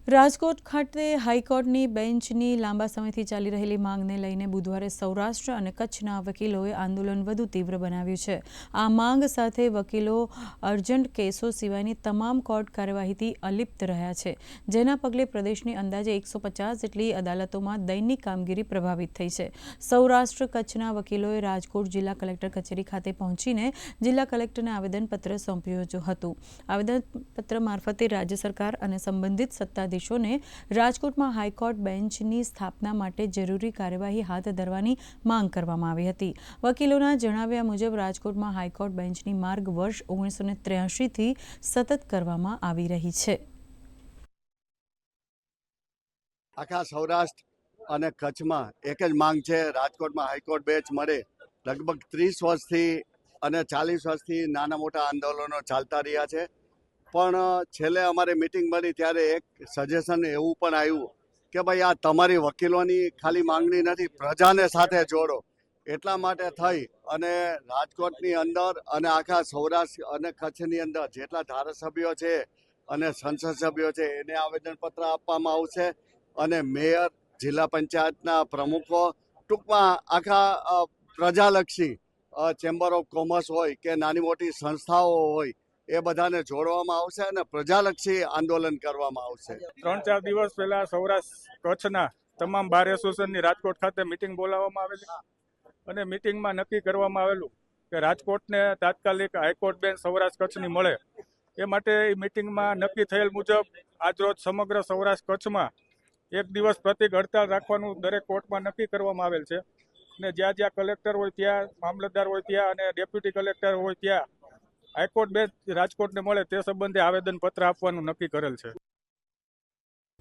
રાજકોટ ખાતે હાઈકોર્ટની બેન્ચની લાંબા સમયથી ચાલી રહેલી માંગને લઈને બુધવારે સૌરાષ્ટ્ર અને કચ્છના વકીલોએ આંદોલન વધુ તીવ્ર બનાવ્યું છે। આ માંગ સાથે વકીલો અર્જન્ટ કેસો સિવાયની તમામ કોર્ટ કાર્યવાહીથી અલિપ્ત રહ્યા છે, જેના પગલે પ્રદેશની અંદાજે 150 જેટલી અદાલતોમાં દૈનિક કામગીરી પ્રભાવિત થઈ છે। સૌરાષ્ટ્ર કચ્છના વકીલોએ રાજકોટ જિલ્લા કલેક્ટર કચેરી ખાતે પહોંચીને જિલ્લા કલેક્ટરને આવેદનપત્ર સોંપ્યું હતું। આવેદનપત્ર મારફતે રાજ્ય સરકાર અને સંબંધિત સત્તાધીશોને રાજકોટમાં હાઈકોર્ટ બેન્ચની સ્થાપના માટે જરૂરી કાર્યવાહી હાથ ધરવાની માંગ કરવામાં આવી હતી। વકીલોના જણાવ્યા મુજબ રાજકોટમાં હાઈકોર્ટ બેન્ચની માર્ગ વર્ષ 1983થી સતત કરવામાં આવી રહી છે। આખા સૌરાષ્ટ્ર અને કચ્છમાં એક જ માંગ છે, રાજકોટમાં હાઈકોર્ટ બેન્ચ મળે। લગભગ 30 વર્ષથી અને 40 વર્ષથી નાના મોટા આંદોલનો ચાલતા રહ્યા છે, પણ છેલ્લે અમારે મિટિંગ મળી ત્યારે એક સજેશન એવું પણ આવ્યું કે ભાઈ આ તમારી વકીલોની ખાલી માંગણી નથી, પ્રજાને સાથે જોડો। એટલા માટે થઈ અને રાજકોટની અંદર અને આખા સૌરાષ્ટ્ર અને કચ્છની અંદર જેટલા ધારાસભ્યો છે અને સંસદ સભ્યો છે એને આવેદનપત્ર આપવામાં આવશે અને મેયર, જિલ્લા પંચાયતના પ્રમુખો, ટૂંકમાં આખા પ્રજાલક્ષી ચેમ્બર ઓફ કોમર્સ હોય કે નાની મોટી સંસ્થાઓ હોય એ બધાને જોડવામાં આવશે અને પ્રજાલક્ષી આંદોલન કરવામાં આવશે। 3-4 દિવસ પહેલા સૌરાષ્ટ્ર કચ્છના તમામ બાર એસોસિએશનની રાજકોટ ખાતે મિટિંગ બોલાવવામાં આવેલી અને મિટિંગમાં નક્કી કરવામાં આવેલું કે રાજકોટને તાત્કાલિક હાઈકોર્ટ બેન્ચ સૌરાષ્ટ્ર કચ્છની મળે। એ માટે મિટિંગમાં નક્કી થયેલ મુજબ આજરોજ સમગ્ર સૌરાષ્ટ્ર કચ્છમાં એક દિવસ પ્રતિક હડતાળ રાખવાનું દરેક કોર્ટમાં નક્કી કરવામાં આવેલ છે અને જ્યાં જ્યાં કલેક્ટર હોય ત્યાં, મામલતદાર હોય ત્યાં અને ડેપ્યુટી કલેક્ટર હોય ત્યાં હાઈકોર્ટ બેન્ચ રાજકોટને મળે તે સંબંધે આવેદનપત્ર આપવાનું નક્કી કરેલ છે।